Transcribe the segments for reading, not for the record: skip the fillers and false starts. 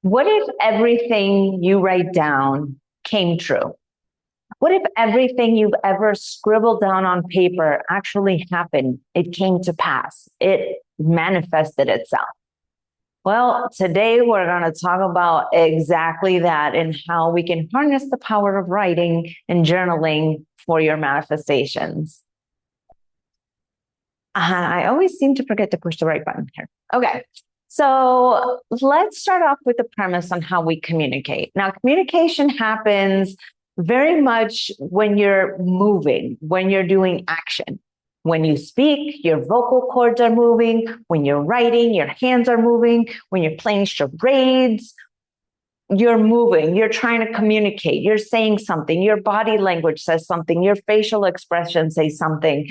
What if everything you write down came true? What if everything you've ever scribbled down on paper actually happened? It came to pass. It manifested itself. Well, today we're going to talk about exactly that and how we can harness the power of writing and journaling for your manifestations. I always seem to forget to push the right button here. Okay. So let's start off with the premise on how we communicate. Now, communication happens very much when you're moving, when you're doing action. When you speak, your vocal cords are moving. When you're writing, your hands are moving. When you're playing charades, you're moving. You're trying to communicate. You're saying something. Your body language says something. Your facial expression says something.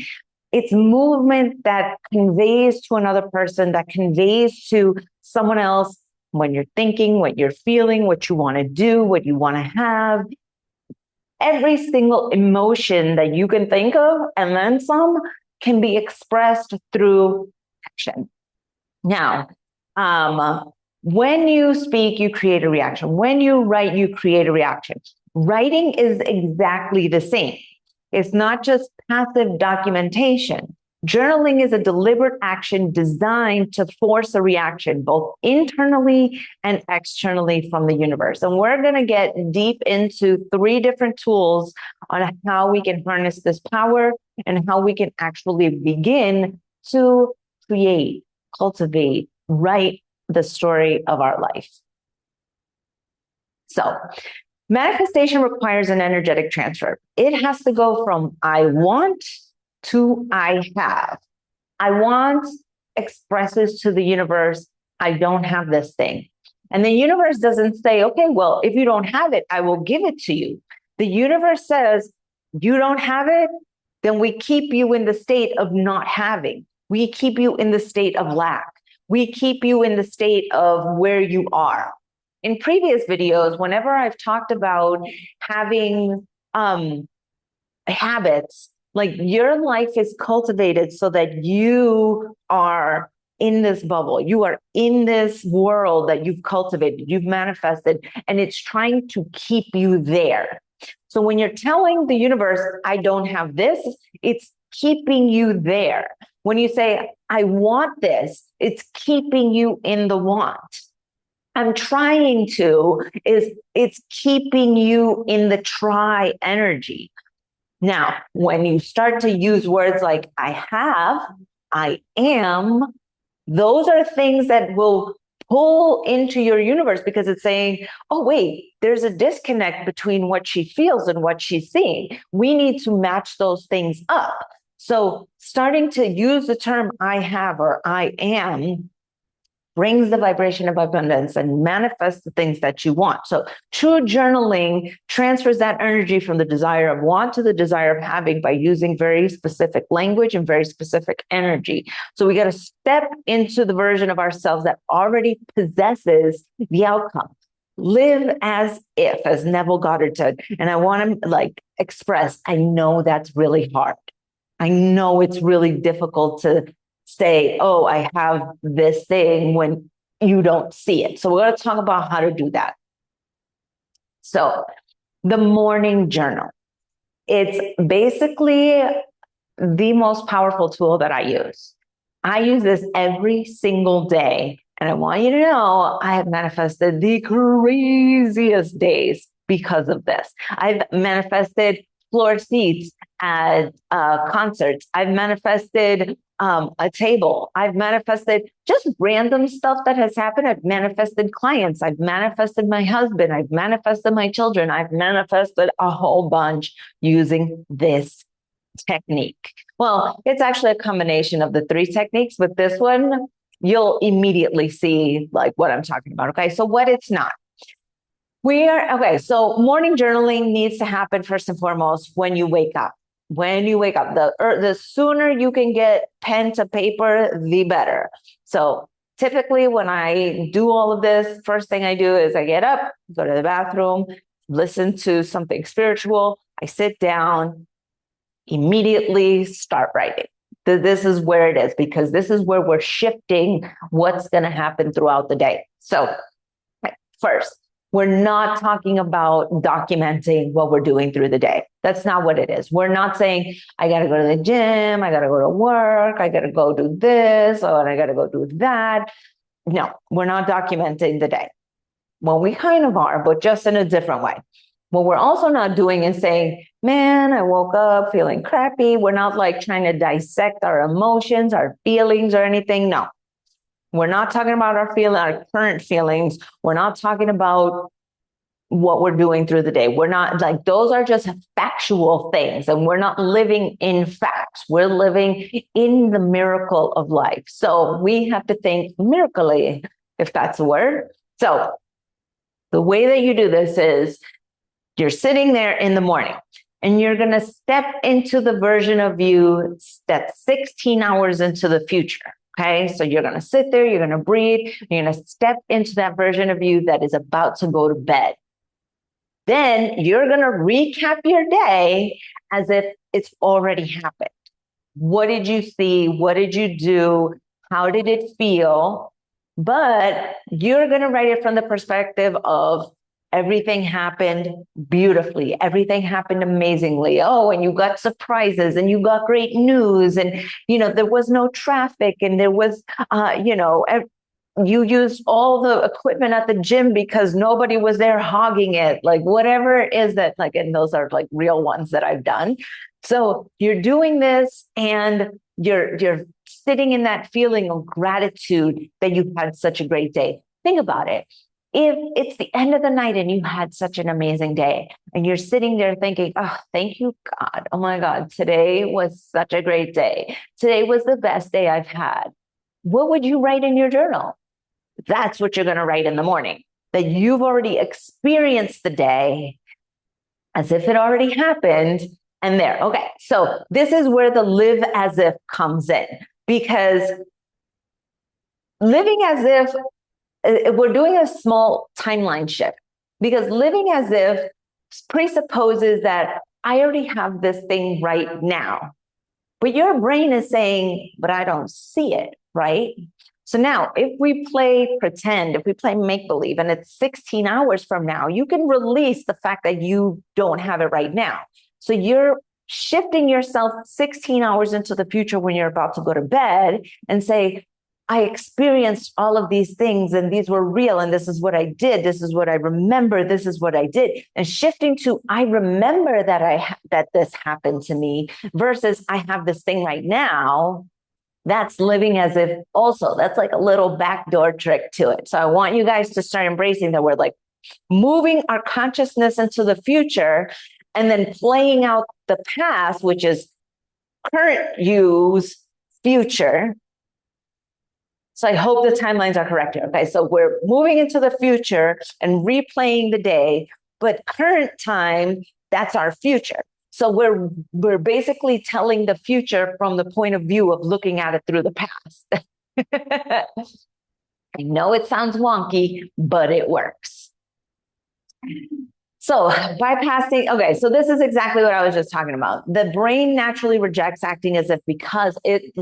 It's movement that conveys to another person, that conveys to someone else when you're thinking, what you're feeling, what you want to do, what you want to have. Every single emotion that you can think of, and then some, can be expressed through action. Now, when you speak, you create a reaction. When you write, you create a reaction. Writing is exactly the same. It's not just passive documentation. Journaling is a deliberate action designed to force a reaction, both internally and externally from the universe. And we're going to get deep into 3 different tools on how we can harness this power and how we can actually begin to create, cultivate, write the story of our life. So, manifestation requires an energetic transfer. It has to go from I want to I have. I want expresses to the universe, I don't have this thing. And the universe doesn't say, okay, well, if you don't have it, I will give it to you. The universe says, you don't have it, then we keep you in the state of not having. We keep you in the state of lack. We keep you in the state of where you are. In previous videos, whenever I've talked about having habits, like your life is cultivated so that you are in this bubble. You are in this world that you've cultivated, you've manifested, and it's trying to keep you there. So when you're telling the universe, I don't have this, it's keeping you there. When you say, I want this, it's keeping you in the want. I'm trying to, it's keeping you in the try energy. Now, when you start to use words like I have, I am, those are things that will pull into your universe because it's saying, oh, wait, there's a disconnect between what she feels and what she's seeing. We need to match those things up. So starting to use the term I have or I am brings the vibration of abundance and manifests the things that you want. So true journaling transfers that energy from the desire of want to the desire of having by using very specific language and very specific energy. So we got to step into the version of ourselves that already possesses the outcome. Live as if, as Neville Goddard said. And I want to express, I know that's really hard. I know it's really difficult to say, oh, I have this thing when you don't see it. So we're going to talk about how to do that. So the morning journal, it's basically the most powerful tool that I use. I use this every single day. And I want you to know I have manifested the craziest days because of this. I've manifested floor seats at concerts. I've manifested a table. I've manifested just random stuff that has happened. I've manifested clients. I've manifested my husband. I've manifested my children. I've manifested a whole bunch using this technique. Well, it's actually a combination of the 3 techniques, but this one, you'll immediately see what I'm talking about. Okay. So what it's not. So morning journaling needs to happen first and foremost when you wake up. When you wake up, the sooner you can get pen to paper, the better. So typically when I do all of this, first thing I do is I get up, go to the bathroom, listen to something spiritual. I sit down, immediately start writing. This is where it is, because this is where we're shifting what's going to happen throughout the day. So first. We're not talking about documenting what we're doing through the day. That's not what it is. We're not saying, I got to go to the gym, I got to go to work, I got to go do this, or I got to go do that. No, we're not documenting the day. Well, we kind of are, but just in a different way. What we're also not doing is saying, man, I woke up feeling crappy. We're not like trying to dissect our emotions, our feelings, or anything. No, we're not talking about our current feelings. We're not talking about what we're doing through the day. We're not like, those are just factual things, and we're not living in facts. We're living in the miracle of life. So we have to think miracly, if that's a word. So the way that you do this is you're sitting there in the morning and you're going to step into the version of you that's 16 hours into the future. Okay. So you're going to sit there, you're going to breathe, you're going to step into that version of you that is about to go to bed. Then you're going to recap your day as if it's already happened. What did you see? What did you do? How did it feel? But you're going to write it from the perspective of everything happened beautifully. Everything happened amazingly. Oh, and you got surprises and you got great news. And, there was no traffic and there was, you used all the equipment at the gym because nobody was there hogging it, like whatever it is that, like, and those are like real ones that I've done. So you're doing this and you're sitting in that feeling of gratitude that you had such a great day. Think about it. If it's the end of the night and you had such an amazing day and you're sitting there thinking, oh, thank you, God. Oh my God, today was such a great day. Today was the best day I've had. What would you write in your journal? That's what you're going to write in the morning, that you've already experienced the day as if it already happened. And there, okay. So this is where the live as if comes in, because living as if, we're doing a small timeline shift, because living as if presupposes that I already have this thing right now, but your brain is saying, but I don't see it, right? So now if we play pretend, if we play make-believe, and it's 16 hours from now, you can release the fact that you don't have it right now. So you're shifting yourself 16 hours into the future when you're about to go to bed and say, I experienced all of these things and these were real. And this is what I did. This is what I remember. This is what I did. And shifting to, I remember that this happened to me versus I have this thing right now. That's living as if also, that's like a little backdoor trick to it. So I want you guys to start embracing that we're like moving our consciousness into the future and then playing out the past, which is current you's future. So I hope the timelines are correct here. Okay, so we're moving into the future and replaying the day, but current time, that's our future. So we're basically telling the future from the point of view of looking at it through the past. I know it sounds wonky, but it works. So bypassing, okay, so this is exactly what I was just talking about. The brain naturally rejects acting as if because it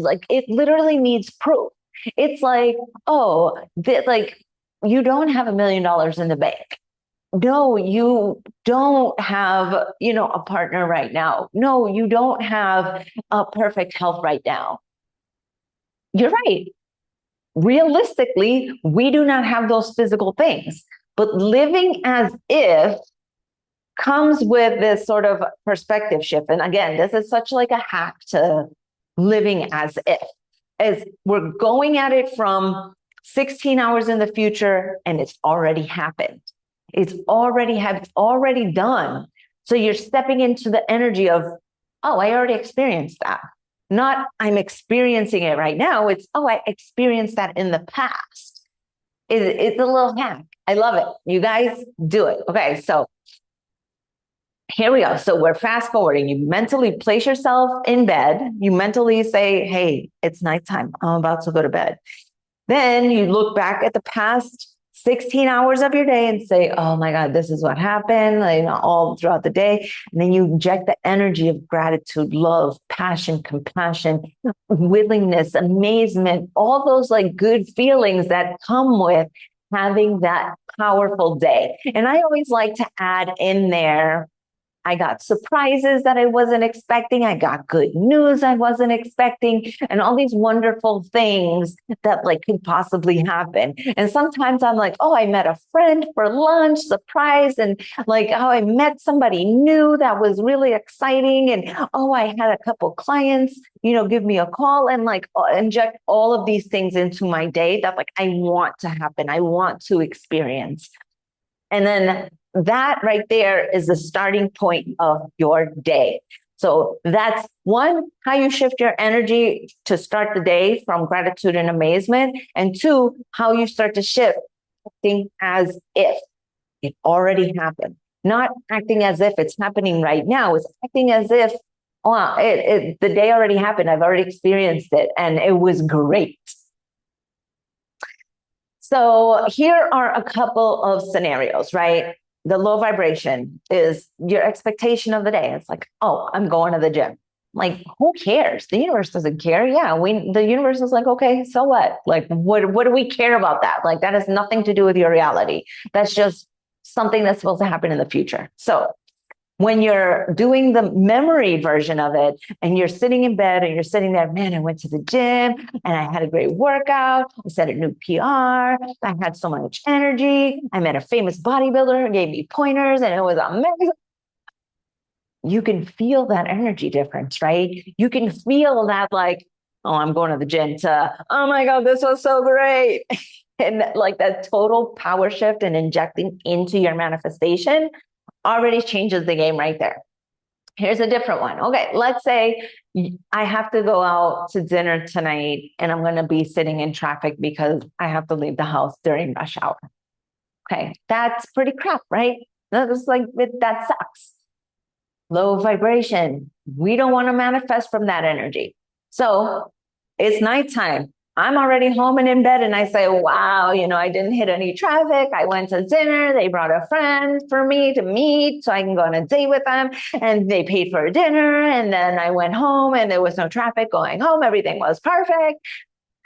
literally needs proof. It's like, oh, you don't have $1 million in the bank. No, you don't have, a partner right now. No, you don't have perfect health right now. You're right. Realistically, we do not have those physical things, but living as if comes with this sort of perspective shift. And again, this is such like a hack to living as if. As we're going at it from 16 hours in the future and it's already happened. It's already done. So you're stepping into the energy of, oh, I already experienced that. Not I'm experiencing it right now. It's, oh, I experienced that in the past. It's a little hack. I love it. You guys do it. Okay, so here we go. So we're fast forwarding. You mentally place yourself in bed. You mentally say, hey, it's nighttime. I'm about to go to bed. Then you look back at the past 16 hours of your day and say, oh my God, this is what happened, all throughout the day. And then you inject the energy of gratitude, love, passion, compassion, willingness, amazement, all those like good feelings that come with having that powerful day. And I always like to add in there, I got surprises that I wasn't expecting. I got good news I wasn't expecting, and all these wonderful things that like could possibly happen. And sometimes I'm like, oh, I met a friend for lunch, surprise, and like, oh, I met somebody new that was really exciting. And oh, I had a couple clients, give me a call and like inject all of these things into my day that like I want to happen. I want to experience. And then that right there is the starting point of your day. So that's one, how you shift your energy to start the day from gratitude and amazement. And two, how you start to shift acting as if it already happened. Not acting as if it's happening right now. It's acting as if, the day already happened. I've already experienced it and it was great. So here are a couple of scenarios, right? The low vibration is your expectation of the day. It's like, oh, I'm going to the gym. Like, who cares? The universe doesn't care. Yeah, the universe is like, okay, so what? Like, what do we care about that? Like, that has nothing to do with your reality. That's just something that's supposed to happen in the future. So when you're doing the memory version of it and you're sitting in bed and you're sitting there, man, I went to the gym and I had a great workout. I set a new PR. I had so much energy. I met a famous bodybuilder who gave me pointers and it was amazing. You can feel that energy difference, right? You can feel that like, oh, I'm going to the gym to, oh my God, this was so great. And like that total power shift and injecting into your manifestation already changes the game right there. Here's a different one. Okay, let's say I have to go out to dinner tonight and I'm going to be sitting in traffic because I have to leave the house during rush hour. Okay, that's pretty crap, right? That's like, that sucks. Low vibration. We don't want to manifest from that energy. So it's nighttime. I'm already home and in bed and I say, wow, I didn't hit any traffic. I went to dinner. They brought a friend for me to meet so I can go on a date with them and they paid for dinner. And then I went home and there was no traffic going home. Everything was perfect.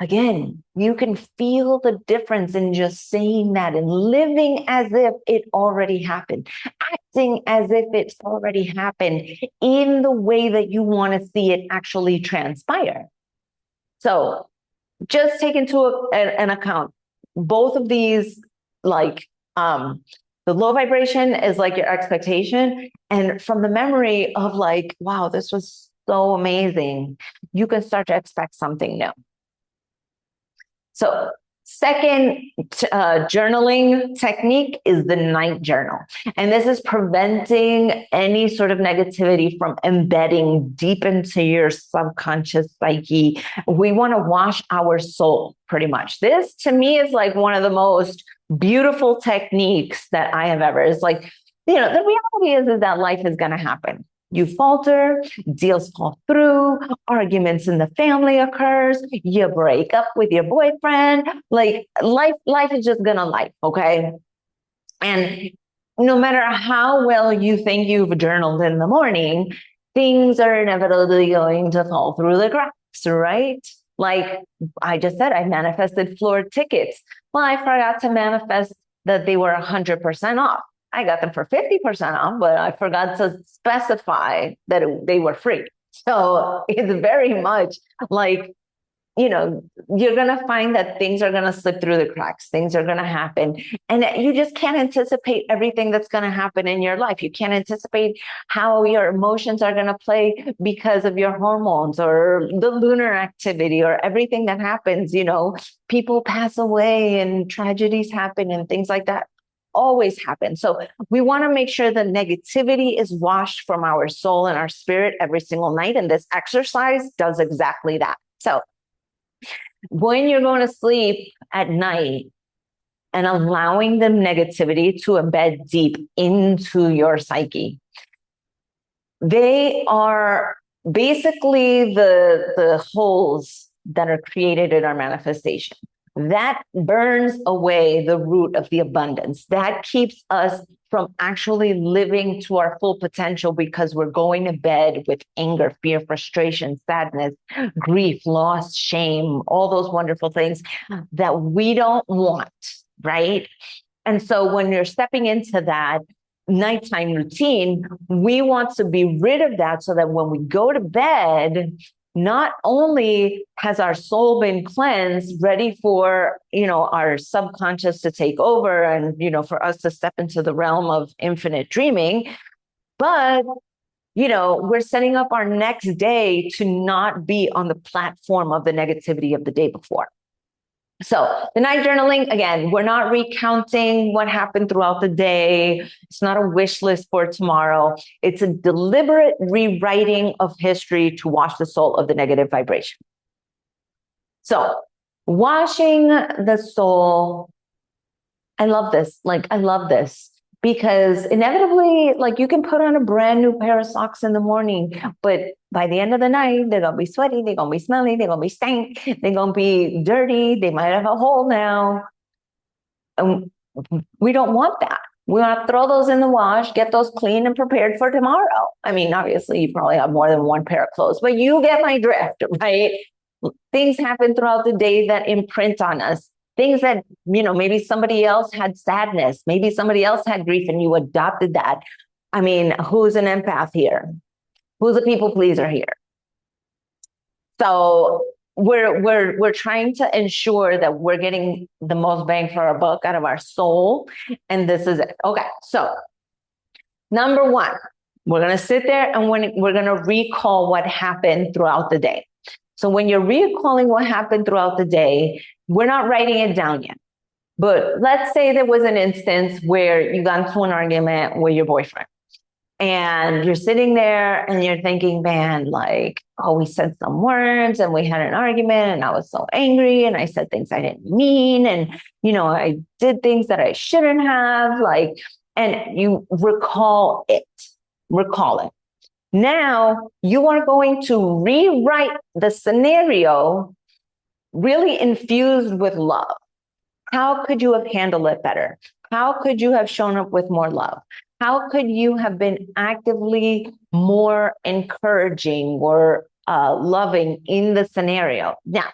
Again, you can feel the difference in just saying that and living as if it already happened, acting as if it's already happened in the way that you want to see it actually transpire. So just take into an account both of these, like the low vibration is like your expectation, and from the memory of like, wow, this was so amazing, you can start to expect something new. So second journaling technique is the night journal. And this is preventing any sort of negativity from embedding deep into your subconscious psyche. We want to wash our soul pretty much. This to me is like one of the most beautiful techniques that I have ever. It's like, the reality is that life is going to happen. You falter, deals fall through, arguments in the family occurs, you break up with your boyfriend. Like life is just gonna life, okay? And no matter how well you think you've journaled in the morning, things are inevitably going to fall through the cracks, right? Like I just said, I manifested floor tickets. Well, I forgot to manifest that they were 100% off. I got them for 50% off, but I forgot to specify that they were free. So it's very much like, you're going to find that things are going to slip through the cracks. Things are going to happen. And you just can't anticipate everything that's going to happen in your life. You can't anticipate how your emotions are going to play because of your hormones or the lunar activity or everything that happens. People pass away and tragedies happen and things like that. Always happen. So we want to make sure that negativity is washed from our soul and our spirit every single night. And this exercise does exactly that. So when you're going to sleep at night and allowing the negativity to embed deep into your psyche, they are basically the holes that are created in our manifestation. That burns away the root of the abundance. That keeps us from actually living to our full potential because we're going to bed with anger, fear, frustration, sadness, grief, loss, shame, all those wonderful things that we don't want, right? And so when you're stepping into that nighttime routine, we want to be rid of that so that when we go to bed, not only has our soul been cleansed, ready for, our subconscious to take over and, for us to step into the realm of infinite dreaming, but we're setting up our next day to not be on the platform of the negativity of the day before. So the night journaling, again, we're not recounting what happened throughout the day. It's not a wish list for tomorrow. It's a deliberate rewriting of history to wash the soul of the negative vibration. So washing the soul, I love this. I love this. Because inevitably, you can put on a brand new pair of socks in the morning, but by the end of the night, they're going to be sweaty, they're going to be smelly, they're going to be stank, they're going to be dirty, they might have a hole now. And we don't want that. We want to throw those in the wash, get those clean and prepared for tomorrow. I mean, obviously, you probably have more than one pair of clothes, but you get my drift, right? Things happen throughout the day that imprint on us. Things that, maybe somebody else had sadness, maybe somebody else had grief and you adopted that. I mean, who's an empath here? Who's a people pleaser here? So we're trying to ensure that we're getting the most bang for our buck out of our soul. And this is it. Okay. So number one, we're going to sit there and we're going to recall what happened throughout the day. So when you're recalling what happened throughout the day, we're not writing it down yet. But let's say there was an instance where you got into an argument with your boyfriend and you're sitting there and you're thinking, man, we said some words and we had an argument and I was so angry and I said things I didn't mean. And, I did things that I shouldn't have, and you recall it. Now you are going to rewrite the scenario really infused with love. How could you have handled it better? How could you have shown up with more love? How could you have been actively more encouraging or loving in the scenario? Now,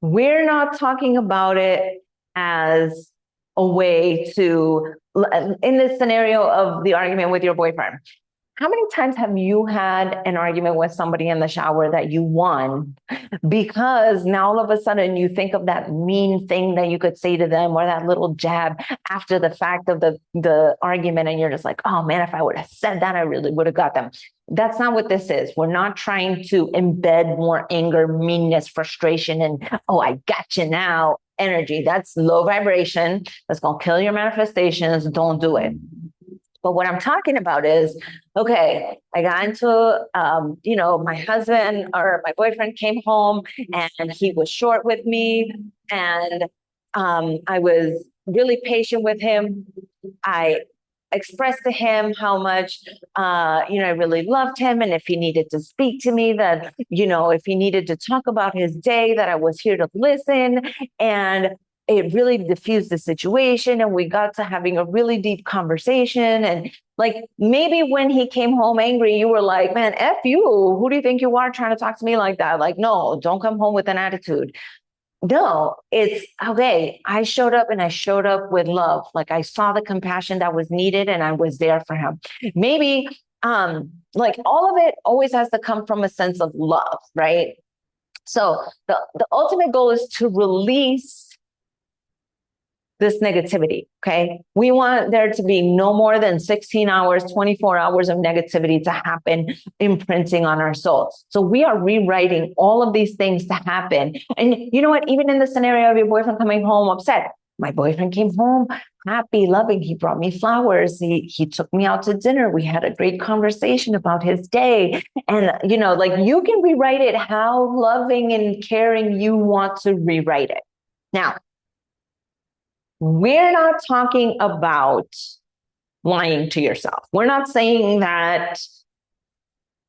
we're not talking about it as a way to, in this scenario of the argument with your boyfriend, how many times have you had an argument with somebody in the shower that you won because now all of a sudden you think of that mean thing that you could say to them or that little jab after the fact of the argument and you're just like, oh man, if I would have said that, I really would have got them. That's not what this is. We're not trying to embed more anger, meanness, frustration, and oh, I got you now energy. That's low vibration. That's going to kill your manifestations. Don't do it. But what I'm talking about is, okay, I got into, my husband or my boyfriend came home and he was short with me and I was really patient with him. I expressed to him how much, I really loved him. And if he needed to speak to me, that, if he needed to talk about his day, that I was here to listen. And it really diffused the situation and we got to having a really deep conversation. And maybe when he came home angry, you were like, man, F you, who do you think you are trying to talk to me like that? No, don't come home with an attitude. No, it's okay. I showed up and I showed up with love. I saw the compassion that was needed and I was there for him. Maybe, all of it always has to come from a sense of love, right? So the ultimate goal is to release this negativity. Okay. We want there to be no more than 16 hours, 24 hours of negativity to happen, imprinting on our souls. So we are rewriting all of these things to happen. And you know what? Even in the scenario of your boyfriend coming home upset, my boyfriend came home happy, loving. He brought me flowers. He took me out to dinner. We had a great conversation about his day. And, you can rewrite it how loving and caring you want to rewrite it. Now, we're not talking about lying to yourself. We're not saying that,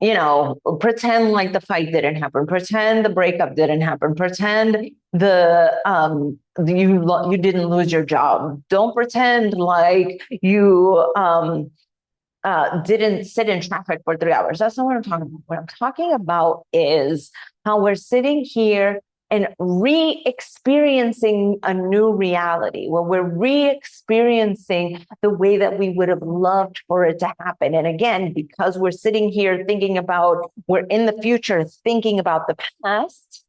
pretend like the fight didn't happen, pretend the breakup didn't happen, pretend you didn't lose your job. Don't pretend like you didn't sit in traffic for 3 hours. That's not what I'm talking about. What I'm talking about is how we're sitting here and re-experiencing a new reality, where we're re-experiencing the way that we would have loved for it to happen. And again, because we're sitting here thinking about, we're in the future thinking about the past,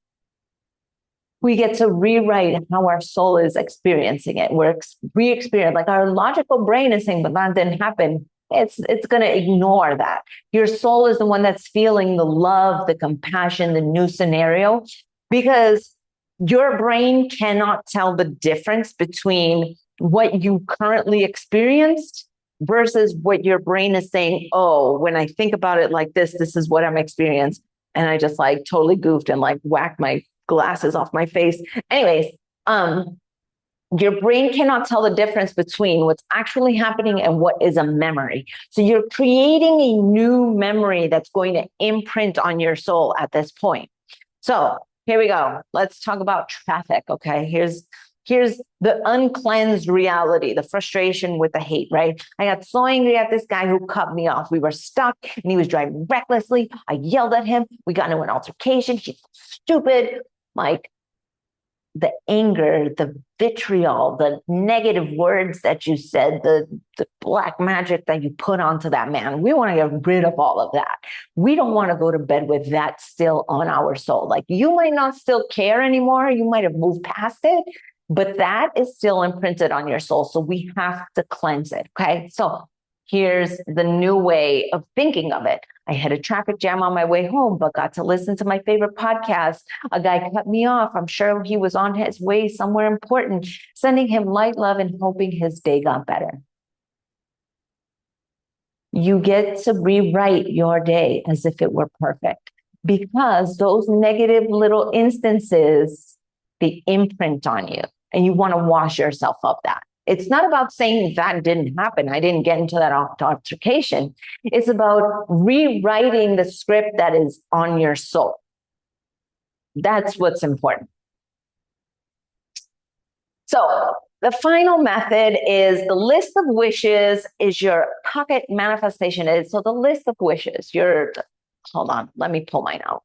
we get to rewrite how our soul is experiencing it. We're re-experiencing, like our logical brain is saying, but that didn't happen. It's going to ignore that. Your soul is the one that's feeling the love, the compassion, the new scenario, because your brain cannot tell the difference between what you currently experienced versus what your brain is saying, oh, when I think about it like this is what I'm experiencing. And I just like totally goofed and like whacked my glasses off my face. Anyways, your brain cannot tell the difference between what's actually happening and what is a memory. So you're creating a new memory that's going to imprint on your soul at this point. So here we go. Let's talk about traffic. Okay. Here's the uncleansed reality, the frustration with the hate, right? I got so angry at this guy who cut me off. We were stuck and he was driving recklessly. I yelled at him. We got into an altercation. He's stupid. Like, the anger, the vitriol, the negative words that you said, the black magic that you put onto that man. We want to get rid of all of that. We don't want to go to bed with that still on our soul. Like, you might not still care anymore. You might have moved past it, but that is still imprinted on your soul. So we have to cleanse it. Okay. So here's the new way of thinking of it. I had a traffic jam on my way home, but got to listen to my favorite podcast. A guy cut me off. I'm sure he was on his way somewhere important, sending him light love and hoping his day got better. You get to rewrite your day as if it were perfect, because those negative little instances, they imprint on you, and you want to wash yourself of that. It's not about saying that didn't happen. I didn't get into that altercation. It's about rewriting the script that is on your soul. That's what's important. So the final method is the list of wishes is your pocket manifestation. So the list of wishes, hold on, let me pull mine out.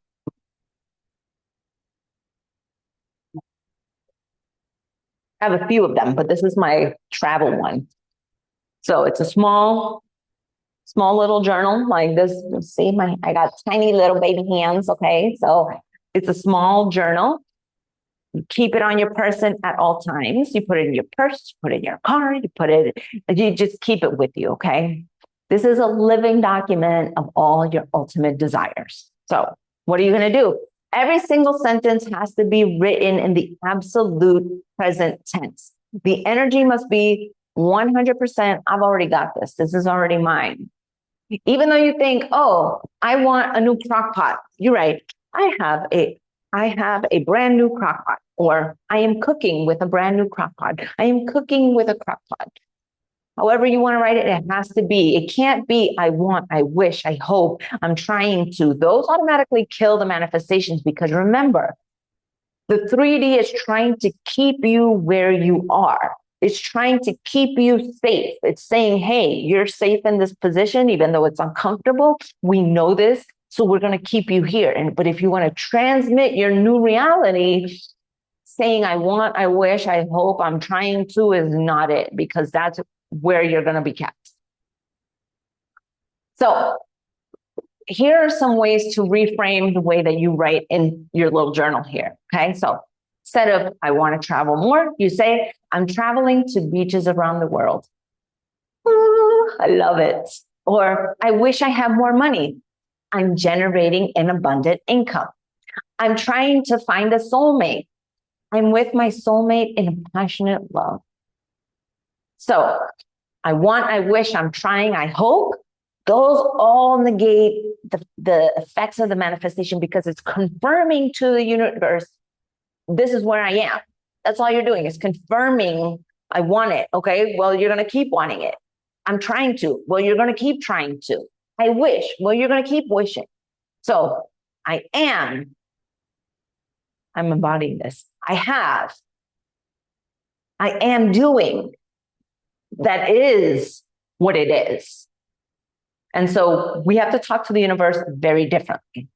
I have a few of them, but this is my travel one. So it's a small little journal like this. See, I got tiny little baby hands. Okay. So it's a small journal. You keep it on your person at all times. You put it in your purse, you put it in your car, you just keep it with you. Okay. This is a living document of all your ultimate desires. So what are you going to do? Every single sentence has to be written in the absolute present tense. The energy must be 100%. I've already got this. This is already mine. Even though you think, oh, I want a new crock pot. You're right. I have a brand new crock pot, or I am cooking with a brand new crock pot. I am cooking with a crock pot. However you want to write it, it has to be. It can't be I want, I wish, I hope, I'm trying to. Those automatically kill the manifestations, because remember, the 3D is trying to keep you where you are. It's trying to keep you safe. It's saying, hey, you're safe in this position, even though it's uncomfortable. We know this, so we're going to keep you here. But if you want to transmit your new reality, saying I want, I wish, I hope, I'm trying to is not it, because that's where you're going to be kept. So here are some ways to reframe the way that you write in your little journal here. Okay. So instead of I want to travel more, you say I'm traveling to beaches around the world. Ooh, I love it. Or I wish I had more money. I'm generating an abundant income. I'm trying to find a soulmate. I'm with my soulmate in a passionate love. So I want, I wish, I'm trying, I hope. Those all negate the effects of the manifestation, because it's confirming to the universe, this is where I am. That's all you're doing is confirming I want it. Okay, well, you're going to keep wanting it. I'm trying to. Well, you're going to keep trying to. I wish. Well, you're going to keep wishing. So I am. I'm embodying this. I have. I am doing. That is what it is. And so we have to talk to the universe very differently.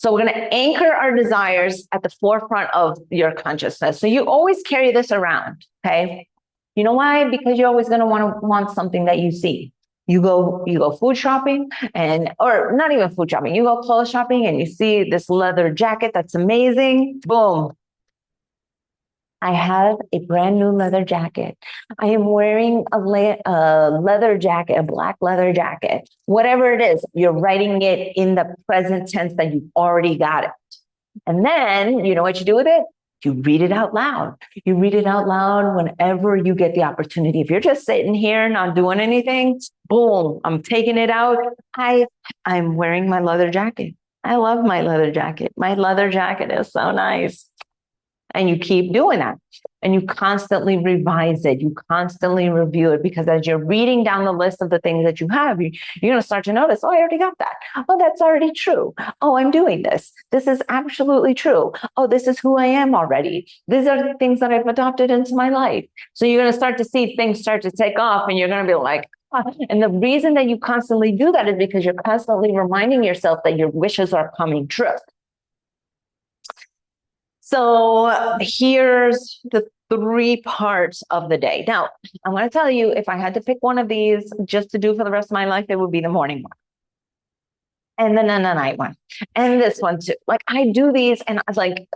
So we're going to anchor our desires at the forefront of your consciousness. So you always carry this around, okay? You know why? Because you're always going to want something that you see. You go food shopping or not even food shopping. You go clothes shopping and you see this leather jacket that's amazing. Boom. I have a brand new leather jacket. I am wearing a leather jacket, a black leather jacket. Whatever it is, you're writing it in the present tense that you've already got it. And then you know what you do with it? You read it out loud. You read it out loud whenever you get the opportunity. If you're just sitting here not doing anything, boom, I'm taking it out. I'm wearing my leather jacket. I love my leather jacket. My leather jacket is so nice. And you keep doing that. And you constantly revise it. You constantly review it, because as you're reading down the list of the things that you have, you're going to start to notice, oh, I already got that. Oh, that's already true. Oh, I'm doing this. This is absolutely true. Oh, this is who I am already. These are the things that I've adopted into my life. So you're going to start to see things start to take off, and you're going to be like, and the reason that you constantly do that is because you're constantly reminding yourself that your wishes are coming true. So here's the 3 parts of the day. Now, I'm going to tell you, if I had to pick one of these just to do for the rest of my life, it would be the morning one. And then the night one. And this one too. Like, I do these and I was like,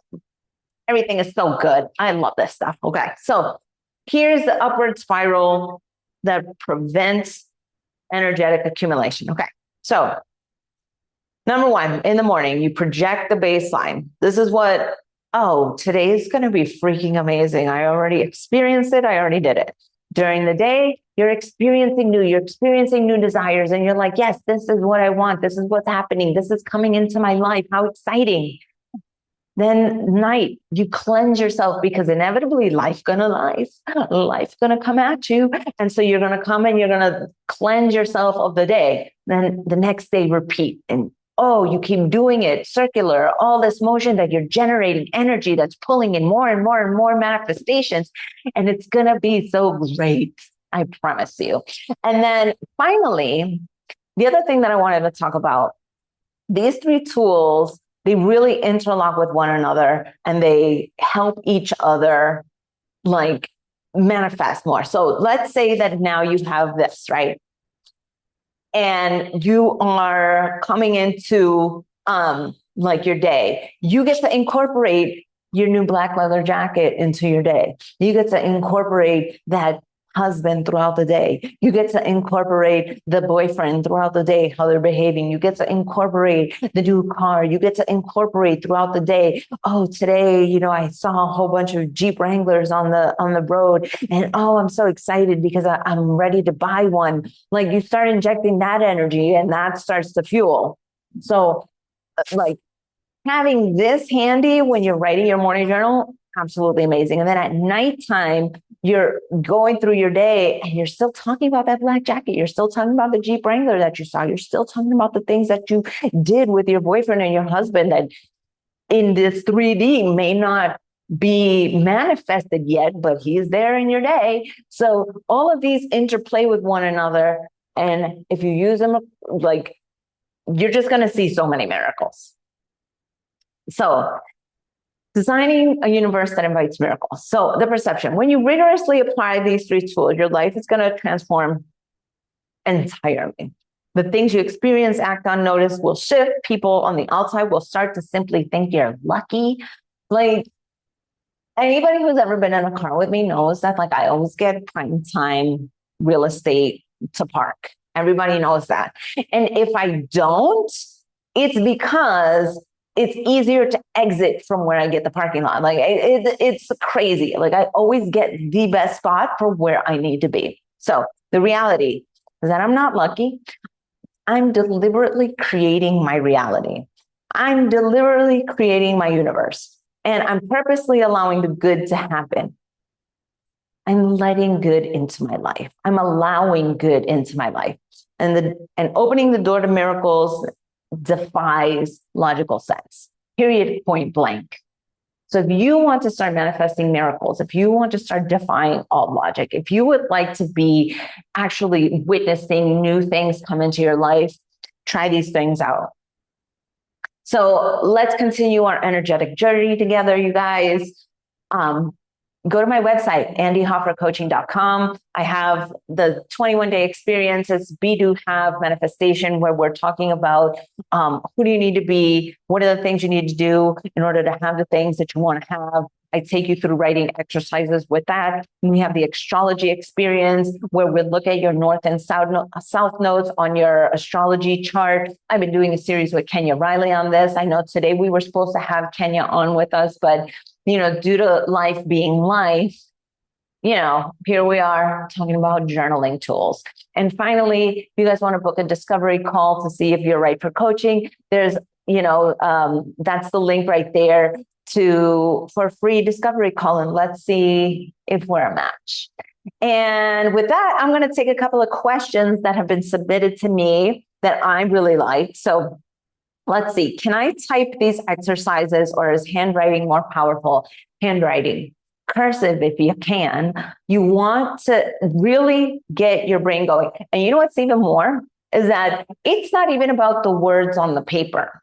everything is so good. I love this stuff. Okay. So here's the upward spiral that prevents energetic accumulation. Okay. So number 1, in the morning, you project the baseline. This is what, oh, today is going to be freaking amazing. I already experienced it. I already did it. During the day, you're experiencing new desires. And you're like, yes, this is what I want. This is what's happening. This is coming into my life. How exciting. Then night, you cleanse yourself, because inevitably life's going to come at you. And so you're going to come and you're going to cleanse yourself of the day. Then the next day, repeat. And oh, you keep doing it, circular, all this motion that you're generating energy that's pulling in more and more and more manifestations. And it's going to be so great. I promise you. And then finally, the other thing that I wanted to talk about, these 3 tools, they really interlock with one another, and they help each other like manifest more. So let's say that now you have this, right? And you are coming into like your day. You get to incorporate your new black leather jacket into your day. You get to incorporate that husband throughout the day. You get to incorporate the boyfriend throughout the day, how they're behaving. You get to incorporate the new car. You get to incorporate throughout the day. Oh, today, I saw a whole bunch of Jeep Wranglers on the road, and oh, I'm so excited because I'm ready to buy one. Like, you start injecting that energy, and that starts to fuel. So, like, having this handy when you're writing your morning journal, absolutely amazing. And then at nighttime, you're going through your day and you're still talking about that black jacket. You're still talking about the Jeep Wrangler that you saw. You're still talking about the things that you did with your boyfriend and your husband that in this 3D may not be manifested yet, but he's there in your day. So all of these interplay with one another. And if you use them, like, you're just going to see so many miracles. So designing a universe that invites miracles. So the perception, when you rigorously apply these 3 tools, your life is going to transform entirely. The things you experience, act on, notice will shift. People on the outside will start to simply think you're lucky. Like, anybody who's ever been in a car with me knows that, like, I always get prime time real estate to park. Everybody knows that. And if I don't, it's because it's easier to exit from where I get the parking lot. Like, it's crazy. Like, I always get the best spot for where I need to be. So the reality is that I'm not lucky. I'm deliberately creating my reality. I'm deliberately creating my universe. And I'm purposely allowing the good to happen. I'm letting good into my life. I'm allowing good into my life. And opening the door to miracles defies logical sense, period, point blank. So if you want to start manifesting miracles, if you want to start defying all logic, if you would like to be actually witnessing new things come into your life, try these things out. So let's continue our energetic journey together, you guys. Go to my website, andyhoffercoaching.com. I have the 21-day experiences. We do have manifestation where we're talking about who do you need to be? What are the things you need to do in order to have the things that you want to have? I take you through writing exercises with that. And we have the astrology experience where we look at your north and south nodes on your astrology chart. I've been doing a series with Kenya Riley on this. I know today we were supposed to have Kenya on with us, but due to life being life, here we are talking about journaling tools. And finally, if you guys want to book a discovery call to see if you're right for coaching, there's, that's the link right there for a free discovery call. And let's see if we're a match. And with that, I'm going to take a couple of questions that have been submitted to me that I really like. So let's see. Can I type these exercises, or is handwriting more powerful? Handwriting, cursive if you can. You want to really get your brain going. And you know what's even more is that it's not even about the words on the paper.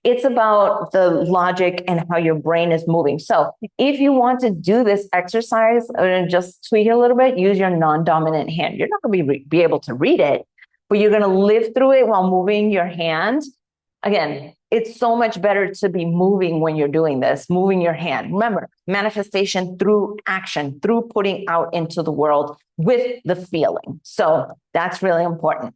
It's about the logic and how your brain is moving. So if you want to do this exercise and just tweak it a little bit, use your non-dominant hand. You're not going to be able to read it, but you're going to live through it while moving your hand. Again, it's so much better to be moving when you're doing this, moving your hand. Remember, manifestation through action, through putting out into the world with the feeling. So that's really important.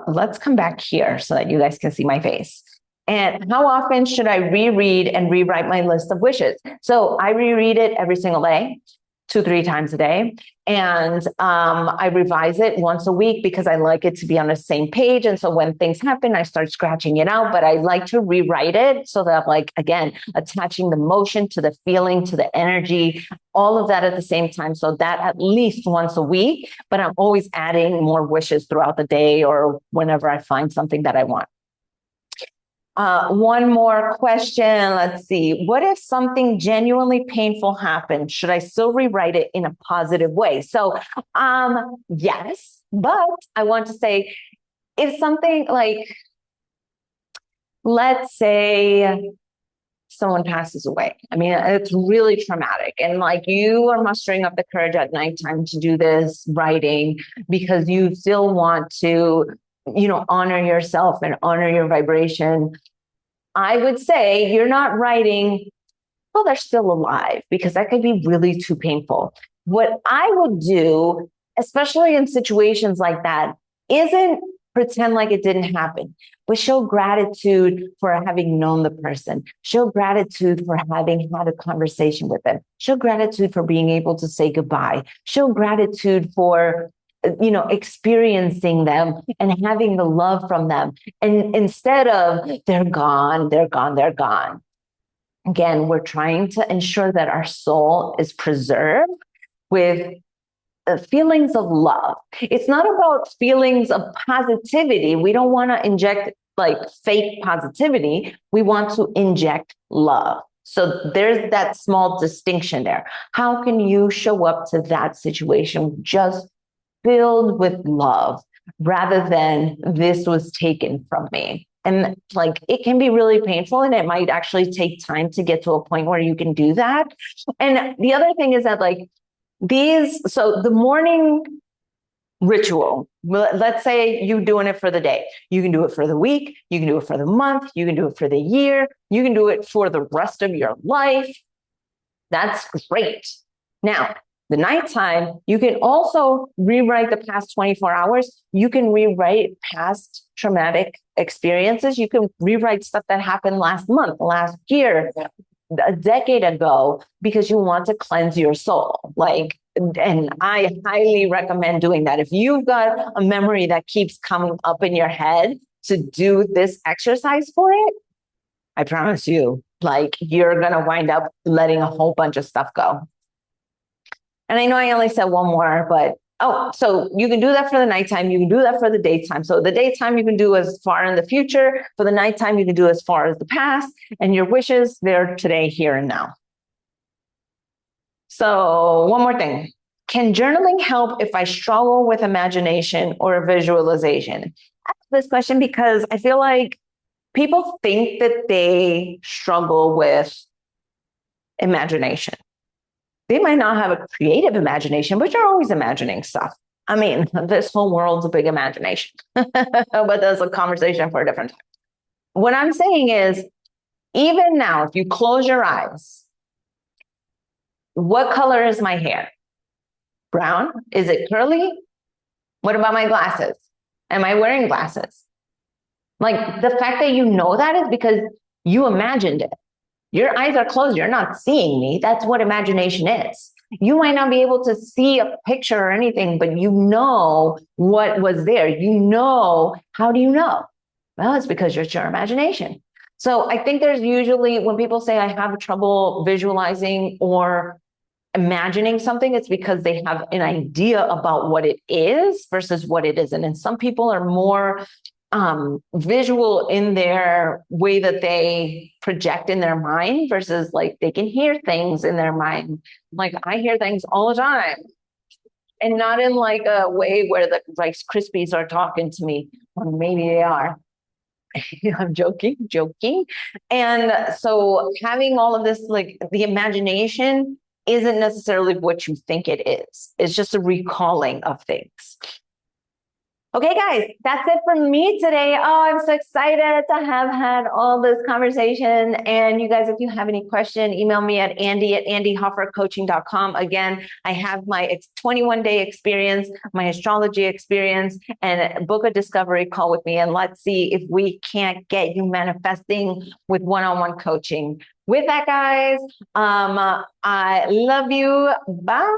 Let's come back here so that you guys can see my face. And how often should I reread and rewrite my list of wishes? So I reread it every single day, 2-3 times a day. And I revise it once a week because I like it to be on the same page. And so when things happen, I start scratching it out, but I like to rewrite it so that, again, attaching the motion to the feeling, to the energy, all of that at the same time. So that at least once a week, but I'm always adding more wishes throughout the day or whenever I find something that I want. One more question. Let's see. What if something genuinely painful happened? Should I still rewrite it in a positive way? So, yes, but I want to say if something let's say someone passes away. I mean, it's really traumatic. And you are mustering up the courage at nighttime to do this writing because you still want to honor yourself and honor your vibration. I would say you're not writing, well, they're still alive, because that could be really too painful. What I would do, especially in situations like that, isn't pretend like it didn't happen, but show gratitude for having known the person. Show gratitude for having had a conversation with them. Show gratitude for being able to say goodbye. Show gratitude for experiencing them and having the love from them. And instead of they're gone, they're gone, they're gone. Again, we're trying to ensure that our soul is preserved with feelings of love. It's not about feelings of positivity. We don't want to inject fake positivity. We want to inject love. So there's that small distinction there. How can you show up to that situation just filled with love rather than this was taken from me? And it can be really painful, and it might actually take time to get to a point where you can do that. And the other thing is that so the morning ritual, let's say you're doing it for the day. You can do it for the week. You can do it for the month. You can do it for the year. You can do it for the rest of your life. That's great. Now, the nighttime, you can also rewrite the past 24 hours. You can rewrite past traumatic experiences. You can rewrite stuff that happened last month, last year, a decade ago, because you want to cleanse your soul. And I highly recommend doing that. If you've got a memory that keeps coming up in your head, to do this exercise for it, I promise you, you're going to wind up letting a whole bunch of stuff go. And I know I only said one more, but so you can do that for the nighttime. You can do that for the daytime. So the daytime you can do as far in the future. For the nighttime, you can do as far as the past. And your wishes, they're today, here and now. So one more thing. Can journaling help if I struggle with imagination or visualization? this question because I feel like people think that they struggle with imagination. They might not have a creative imagination, but you're always imagining stuff. I mean, this whole world's a big imagination, but that's a conversation for a different time. What I'm saying is, even now, if you close your eyes, what color is my hair? Brown? Is it curly? What about my glasses? Am I wearing glasses? Like, the fact that you know that is because you imagined it. Your eyes are closed. You're not seeing me. That's what imagination is. You might not be able to see a picture or anything, but you know what was there. You know, how do you know? Well, it's because it's your imagination. So I think there's usually, when people say I have trouble visualizing or imagining something, it's because they have an idea about what it is versus what it isn't. And some people are more visual in their way that they project in their mind versus like they can hear things in their mind. Like I hear things all the time, and not in like a way where the Rice Krispies are talking to me, or maybe they are. I'm joking. And so having all of this, like the imagination isn't necessarily what you think it is. It's just a recalling of things. Okay, guys, that's it from me today. Oh, I'm so excited to have had all this conversation. And you guys, if you have any question, email me at andy@andyhoffercoaching.com. Again, I have my 21-day experience, my astrology experience, and book a discovery call with me. And let's see if we can't get you manifesting with one-on-one coaching. With that, guys, I love you. Bye.